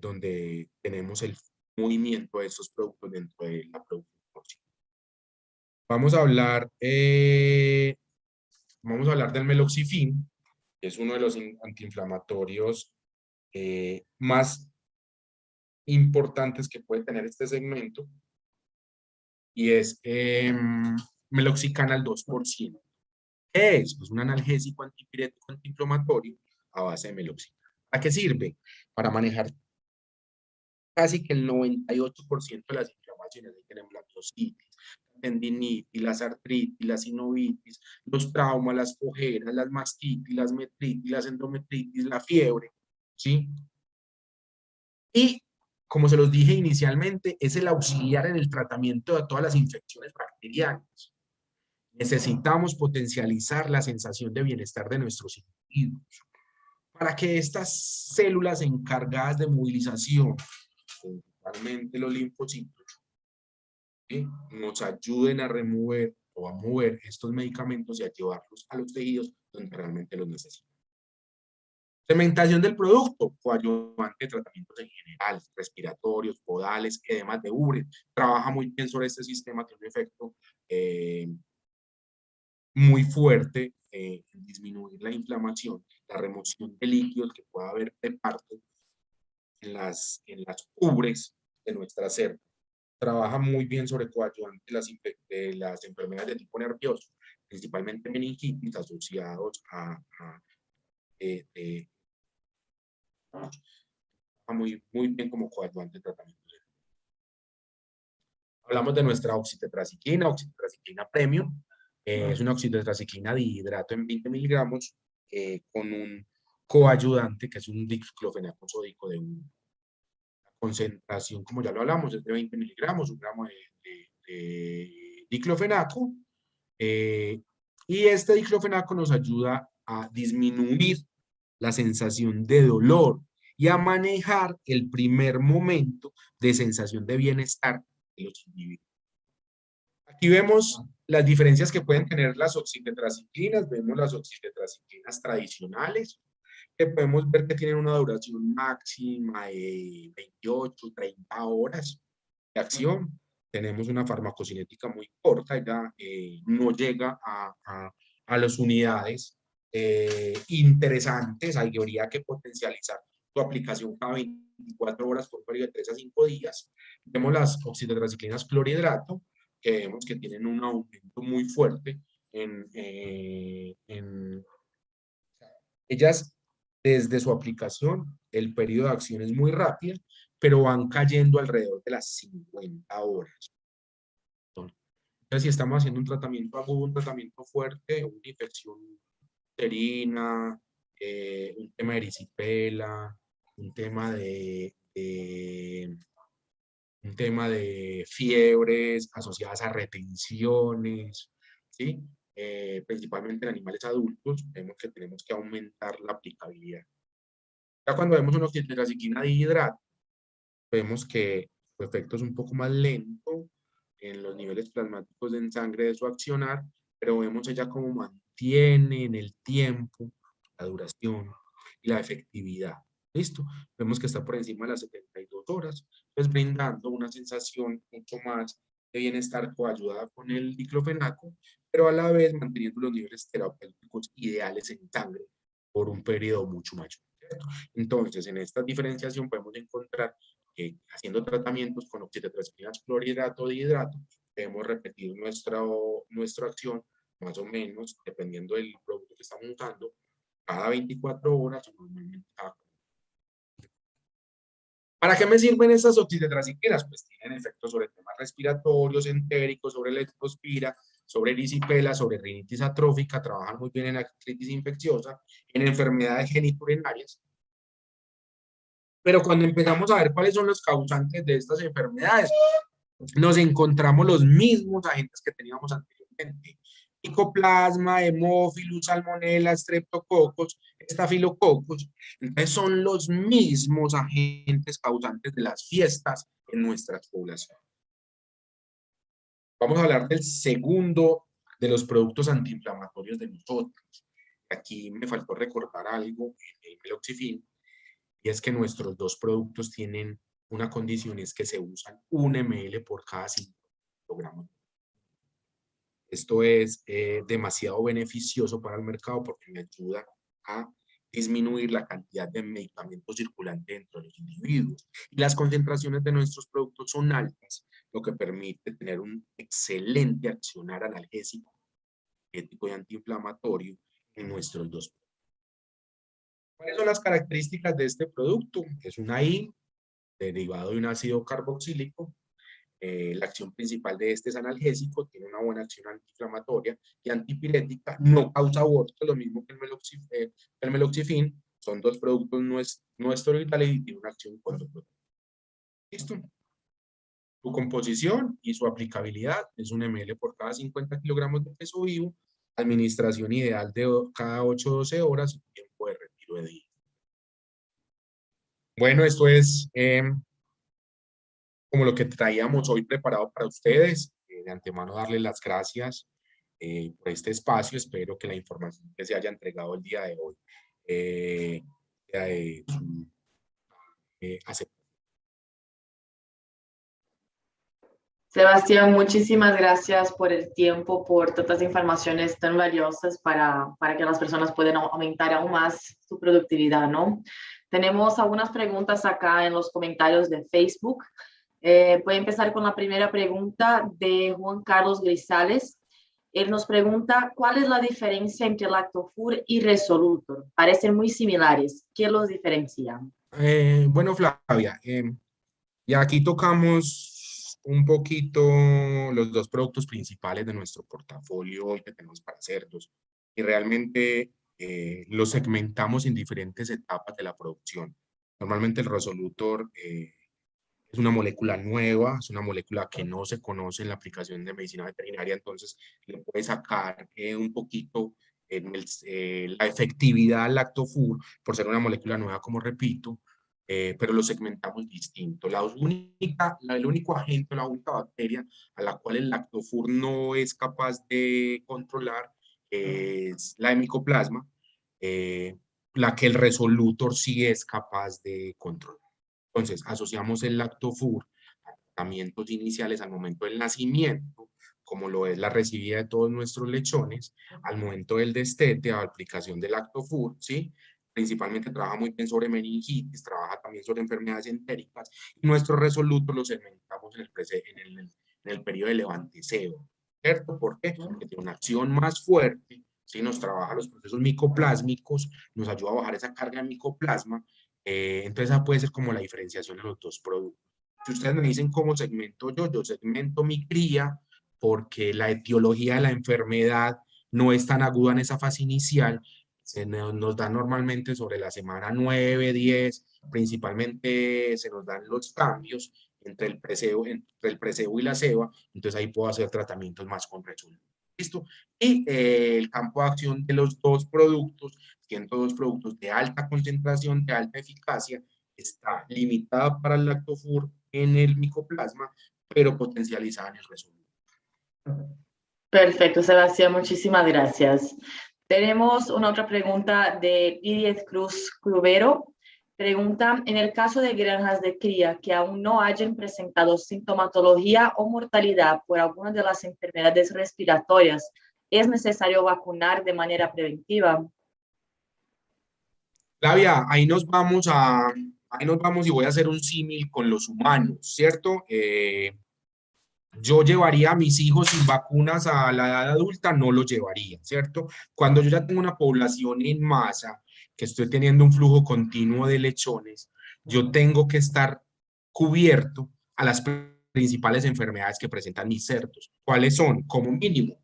donde tenemos el movimiento de estos productos dentro de la producción porcina. Vamos a hablar del meloxifin, que es uno de los antiinflamatorios más importantes que puede tener este segmento, y es meloxicana al 2%. ¿Qué es? Pues un analgésico antipirético antiinflamatorio a base de meloxicana. ¿Para qué sirve? Para manejar casi que el 98% de las inflamaciones. Ahí tenemos la miositis, la tendinitis, las artritis, la sinovitis, los traumas, las cojeras, las mastitis, las metritis, las endometritis, la fiebre, ¿sí? Y, como se los dije inicialmente, es el auxiliar en el tratamiento de todas las infecciones bacterianas. Necesitamos potencializar la sensación de bienestar de nuestros individuos para que estas células encargadas de movilización, principalmente los linfocitos, ¿sí?, nos ayuden a remover o a mover estos medicamentos y a llevarlos a los tejidos donde realmente los necesitan. Segmentación del producto, coadyuvante de tratamientos en general, respiratorios, podales, edemas de ubre. Trabaja muy bien sobre este sistema, tiene un efecto muy fuerte en disminuir la inflamación, la remoción de líquidos que pueda haber de parto en las ubres de nuestra célula. Trabaja muy bien sobre coadyuvantes de las enfermedades de tipo nervioso, principalmente meningitis asociados a muy bien como coadyuvante de tratamiento. Hablamos de nuestra oxitetraciclina premium. Es una oxitetraciclina de hidrato en 20 miligramos con un coayudante que es un diclofenaco sódico de 1. La concentración, como ya lo hablamos, es de 20 miligramos, 1 gramo de diclofenaco. Y este diclofenaco nos ayuda a disminuir la sensación de dolor y a manejar el primer momento de sensación de bienestar de los individuos. Aquí vemos las diferencias que pueden tener las oxitetraciclinas. Vemos las oxitetraciclinas tradicionales, que podemos ver que tienen una duración máxima de 28, 30 horas de acción. Tenemos una farmacocinética muy corta, ya no llega a las unidades interesantes. Habría que potencializar su aplicación cada 24 horas por un periodo de 3 a 5 días. Vemos las oxitetraciclinas clorhidrato, que vemos que tienen un aumento muy fuerte ellas, desde su aplicación, el periodo de acción es muy rápido, pero van cayendo alrededor de las 50 horas. Entonces, si estamos haciendo un tratamiento agudo, un tratamiento fuerte, una infección uterina, un tema de erisipela, un tema un tema de fiebres asociadas a retenciones, ¿sí? Principalmente en animales adultos, vemos que tenemos que aumentar la aplicabilidad. Ya cuando vemos una oxitetraciquina dihidrato, vemos que su efecto es un poco más lento en los niveles plasmáticos en sangre de su accionar, pero vemos ella cómo mantiene en el tiempo la duración y la efectividad. ¿Listo? Vemos que está por encima de las 72 horas, pues brindando una sensación mucho más de bienestar coayudada con el diclofenaco, pero a la vez manteniendo los niveles terapéuticos ideales en sangre por un periodo mucho mayor. ¿Cierto? Entonces, en esta diferenciación podemos encontrar que haciendo tratamientos con oxitetraciquinas clorhidrato o dihidrato, debemos repetir nuestra acción más o menos, dependiendo del producto que estamos usando, cada 24 horas o normalmente cada. ¿Para qué me sirven estas oxitetraciquinas? Pues tienen efectos sobre temas respiratorios, entéricos, sobre leptospira, sobre erisipela, sobre rinitis atrófica, trabajan muy bien en artritis infecciosa, en enfermedades geniturinarias. Pero cuando empezamos a ver cuáles son los causantes de estas enfermedades, nos encontramos los mismos agentes que teníamos anteriormente. Micoplasma, hemófilus, salmonella, streptococos, estafilococos. Entonces son los mismos agentes causantes de las fiestas en nuestras poblaciones. Vamos a hablar del segundo de los productos antiinflamatorios de nosotros. Aquí me faltó recordar algo en el meloxifin, y es que nuestros dos productos tienen una condición, es que se usan 1 ml por cada 5 kilogramos. Esto es demasiado beneficioso para el mercado porque me ayuda a disminuir la cantidad de medicamentos circulante dentro de los individuos. Y las concentraciones de nuestros productos son altas, lo que permite tener un excelente accionar analgésico, ético y antiinflamatorio en nuestros dos productos. ¿Cuáles son las características de este producto? Es un AI derivado de un ácido carboxílico. La acción principal de este es analgésico, tiene una buena acción antiinflamatoria y antipirética, no causa aborto, lo mismo que el meloxifin. Son dos productos no esteroidales y tiene una acción controlada. ¿Listo? Su composición y su aplicabilidad es 1 ml por cada 50 kilogramos de peso vivo, administración ideal de cada 8-12 horas y tiempo de retiro de día. Bueno, esto es como lo que traíamos hoy preparado para ustedes. De antemano darles las gracias por este espacio. Espero que la información que se haya entregado el día de hoy sea de su aceptación. Sebastián, muchísimas gracias por el tiempo, por todas las informaciones tan valiosas para que las personas puedan aumentar aún más su productividad, ¿no? Tenemos algunas preguntas acá en los comentarios de Facebook. Voy a empezar con la primera pregunta de Juan Carlos Grisales. Él nos pregunta, ¿cuál es la diferencia entre Lactofur y Resolutor? Parecen muy similares. ¿Qué los diferencia? Bueno, Flavia, y aquí tocamos un poquito los dos productos principales de nuestro portafolio hoy que tenemos para cerdos. Y realmente los segmentamos en diferentes etapas de la producción. Normalmente el Resolutor es una molécula nueva, es una molécula que no se conoce en la aplicación de medicina veterinaria, entonces le puede sacar un poquito en la efectividad al Lactofur por ser una molécula nueva, como repito, pero lo segmentamos distinto. El único agente, la única bacteria a la cual el Lactofur no es capaz de controlar es la Mycoplasma, la que el Resolutor sí es capaz de controlar. Entonces, asociamos el Lactofur a tratamientos iniciales al momento del nacimiento, como lo es la recibida de todos nuestros lechones, al momento del destete, a la aplicación del Lactofur, ¿sí? Principalmente trabaja muy bien sobre meningitis, trabaja también sobre enfermedades entéricas, y nuestro Resolutor lo segmentamos en el periodo de levanteceo, ¿cierto? ¿Por qué? Porque tiene una acción más fuerte, ¿sí? Nos trabaja los procesos micoplásmicos, nos ayuda a bajar esa carga de micoplasma. Entonces esa puede ser como la diferenciación de los dos productos. Si ustedes me dicen cómo segmento yo segmento mi cría porque la etiología de la enfermedad no es tan aguda en esa fase inicial, nos da normalmente sobre la semana 9, 10, principalmente se nos dan los cambios entre el presebo y la ceba, entonces ahí puedo hacer tratamientos más con resolución. ¿Listo? Y el campo de acción de los dos productos, siendo dos productos de alta concentración, de alta eficacia, está limitada para el lactofur en el micoplasma, pero potencializada en el resolutor. Perfecto, Sebastián, muchísimas gracias. Tenemos una otra pregunta de Idiez Cruz Crubero. Pregunta, en el caso de granjas de cría que aún no hayan presentado sintomatología o mortalidad por alguna de las enfermedades respiratorias, ¿es necesario vacunar de manera preventiva? Flavia, ahí nos vamos y voy a hacer un símil con los humanos, ¿cierto? Yo llevaría a mis hijos sin vacunas a la edad adulta, no los llevaría, ¿cierto? Cuando yo ya tengo una población en masa, que estoy teniendo un flujo continuo de lechones, yo tengo que estar cubierto a las principales enfermedades que presentan mis cerdos. ¿Cuáles son? Como mínimo,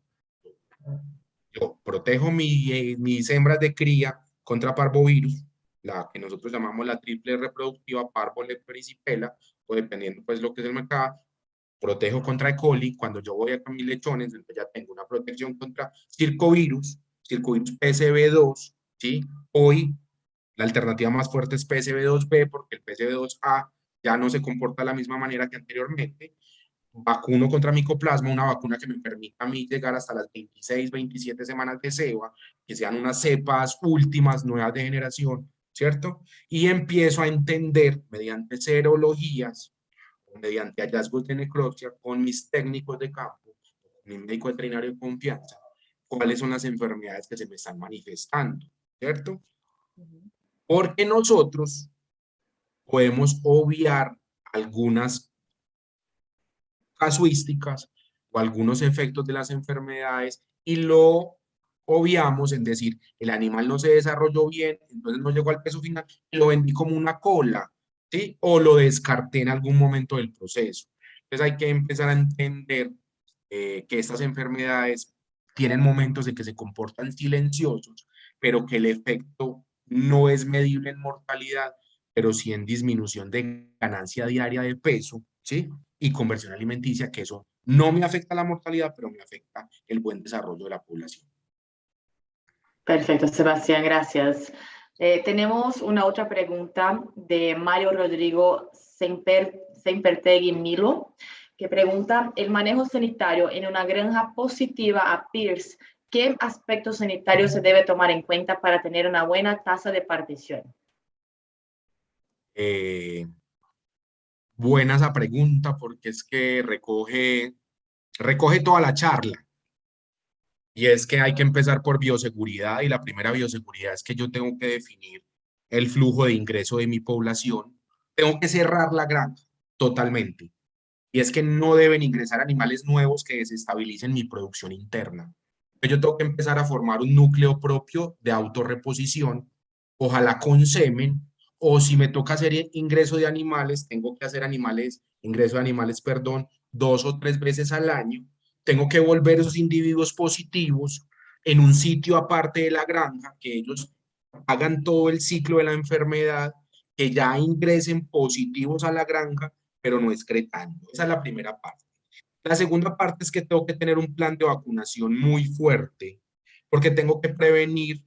yo protejo mis hembras de cría contra parvovirus, la que nosotros llamamos la triple reproductiva, parvo, leptoerisipela, o dependiendo pues lo que es el mercado, protejo contra E. coli. Cuando yo voy a mis lechones, entonces ya tengo una protección contra circovirus, circovirus PSV2, ¿sí? Hoy la alternativa más fuerte es PSV2B porque el PSV2A ya no se comporta de la misma manera que anteriormente. Vacuno contra micoplasma, una vacuna que me permita a mí llegar hasta las 26, 27 semanas de ceba, que sean unas cepas últimas, nuevas de generación, ¿cierto? Y empiezo a entender mediante serologías, mediante hallazgos de necropsia con mis técnicos de campo, con mi médico veterinario de confianza, cuáles son las enfermedades que se me están manifestando, ¿cierto? Porque nosotros podemos obviar algunas casuísticas o algunos efectos de las enfermedades y lo obviamos en decir, el animal no se desarrolló bien, entonces no llegó al peso final y lo vendí como una cola, ¿sí? O lo descarté en algún momento del proceso. Entonces hay que empezar a entender que estas enfermedades tienen momentos en que se comportan silenciosos, pero que el efecto no es medible en mortalidad, pero sí en disminución de ganancia diaria de peso, ¿sí? Y conversión alimenticia, que eso no me afecta la mortalidad, pero me afecta el buen desarrollo de la población. Perfecto, Sebastián, gracias. Tenemos una otra pregunta de Mario Rodrigo Sempertegui Milo, que pregunta, el manejo sanitario en una granja positiva a PIRS, ¿qué aspectos sanitarios se debe tomar en cuenta para tener una buena tasa de partición? Buena esa pregunta porque es que recoge toda la charla. Y es que hay que empezar por bioseguridad y la primera bioseguridad es que yo tengo que definir el flujo de ingreso de mi población. Tengo que cerrar la granja totalmente. Y es que no deben ingresar animales nuevos que desestabilicen mi producción interna. Yo tengo que empezar a formar un núcleo propio de autorreposición, ojalá con semen, o si me toca hacer ingreso de animales, tengo que hacer ingreso de animales, perdón, 2 o 3 veces al año. Tengo que volver esos individuos positivos en un sitio aparte de la granja, que ellos hagan todo el ciclo de la enfermedad, que ya ingresen positivos a la granja, pero no excretando. Esa es la primera parte. La segunda parte es que tengo que tener un plan de vacunación muy fuerte, porque tengo que prevenir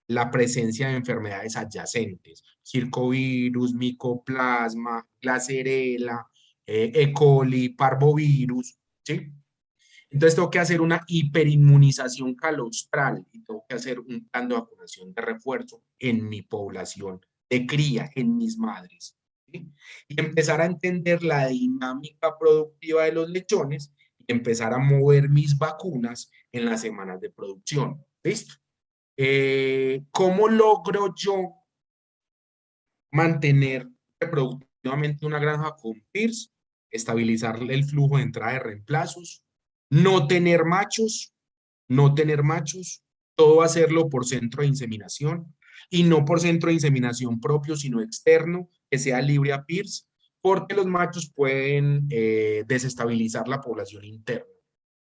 la presencia de enfermedades adyacentes, circovirus, micoplasma, glacerela, E. coli, parvovirus, ¿sí? Entonces tengo que hacer una hiperinmunización calostral y tengo que hacer un plan de vacunación de refuerzo en mi población de cría, en mis madres, ¿sí? Y empezar a entender la dinámica productiva de los lechones y empezar a mover mis vacunas en las semanas de producción. ¿Listo? ¿Cómo logro yo mantener reproductivamente una granja con PIRS? Estabilizar el flujo de entrada de reemplazos, no tener machos, no tener machos, todo hacerlo por centro de inseminación y no por centro de inseminación propio, sino externo, que sea libre a PIRS, porque los machos pueden desestabilizar la población interna.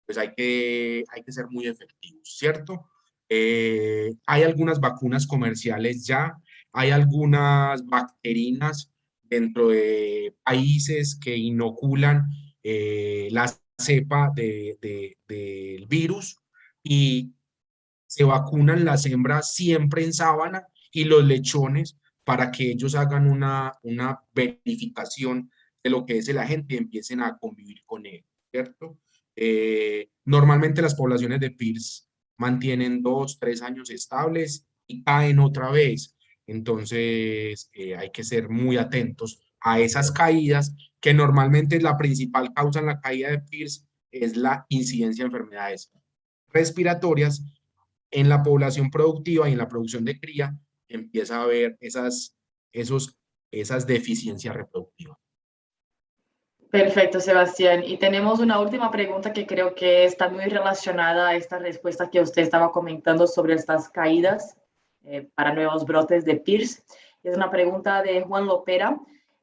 pues hay que ser muy efectivos, ¿cierto? Hay algunas vacunas comerciales ya, hay algunas bacterinas dentro de países que inoculan la cepa del virus y se vacunan las hembras siempre en sábana y los lechones para que ellos hagan una verificación de lo que es el agente y empiecen a convivir con él, ¿cierto? Normalmente las poblaciones de PIRS mantienen 2, 3 años estables y caen otra vez. Entonces, hay que ser muy atentos a esas caídas, que normalmente la principal causa en la caída de PIRS es la incidencia de enfermedades respiratorias en la población productiva y en la producción de cría. Empieza a haber esas deficiencias reproductivas. Perfecto, Sebastián. Y tenemos una última pregunta que creo que está muy relacionada a esta respuesta que usted estaba comentando sobre estas caídas para nuevos brotes de PIRS. Es una pregunta de Juan Lopera.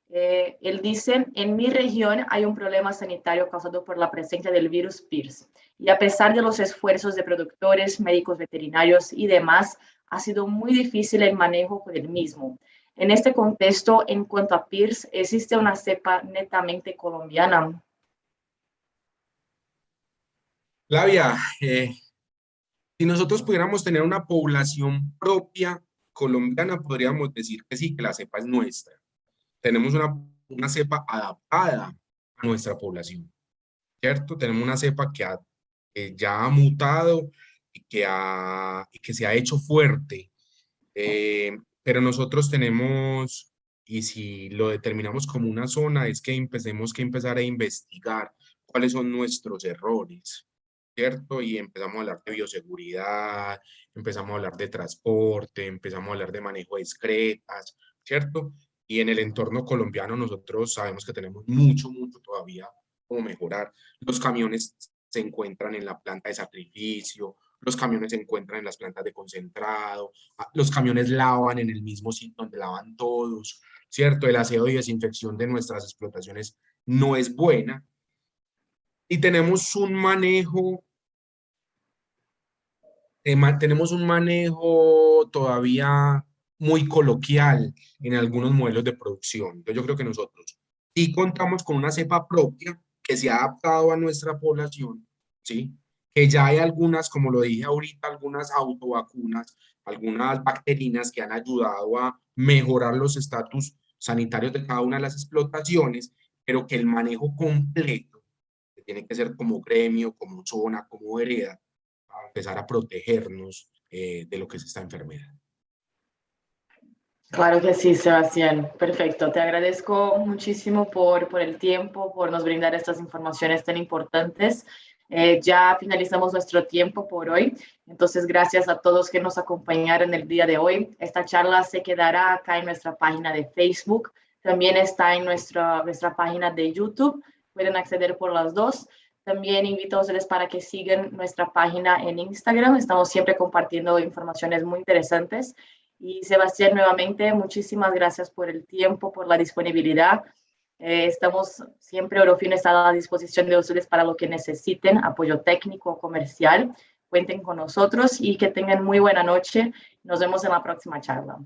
Él dice, en mi región hay un problema sanitario causado por la presencia del virus PIRS. Y a pesar de los esfuerzos de productores, médicos veterinarios y demás, ha sido muy difícil el manejo del mismo. En este contexto, en cuanto a PIRS, ¿existe una cepa netamente colombiana? Flavia, si nosotros pudiéramos tener una población propia colombiana, podríamos decir que sí, que la cepa es nuestra. Tenemos una cepa adaptada a nuestra población, ¿cierto? Tenemos una cepa que ya ha mutado y que se ha hecho fuerte. Pero nosotros tenemos, y si lo determinamos como una zona, es que empecemos que empezar a investigar cuáles son nuestros errores, ¿cierto? Y empezamos a hablar de bioseguridad, empezamos a hablar de transporte, empezamos a hablar de manejo de excretas, ¿cierto? Y en el entorno colombiano nosotros sabemos que tenemos mucho, mucho todavía como mejorar. Los camiones se encuentran en la planta de sacrificio, los camiones se encuentran en las plantas de concentrado, los camiones lavan en el mismo sitio donde lavan todos, ¿cierto? El aseo y desinfección de nuestras explotaciones no es buena. Y tenemos un manejo todavía muy coloquial en algunos modelos de producción. Entonces yo creo que nosotros sí contamos con una cepa propia que se ha adaptado a nuestra población, ¿sí? Que ya hay algunas, como lo dije ahorita, algunas autovacunas, algunas bacterinas que han ayudado a mejorar los estatus sanitarios de cada una de las explotaciones, pero que el manejo completo, que tiene que ser como gremio, como zona, como vereda, a empezar a protegernos de lo que es esta enfermedad. Claro que sí, Sebastián. Perfecto. Te agradezco muchísimo por el tiempo, por nos brindar estas informaciones tan importantes. Ya finalizamos nuestro tiempo por hoy. Entonces, gracias a todos que nos acompañaron el día de hoy. Esta charla se quedará acá en nuestra página de Facebook. También está en nuestra página de YouTube. Pueden acceder por las dos. También invito a ustedes para que sigan nuestra página en Instagram. Estamos siempre compartiendo informaciones muy interesantes. Y Sebastián, nuevamente, muchísimas gracias por el tiempo, por la disponibilidad. Estamos siempre, Orofino está a la disposición de ustedes para lo que necesiten, apoyo técnico o comercial. Cuenten con nosotros y que tengan muy buena noche. Nos vemos en la próxima charla.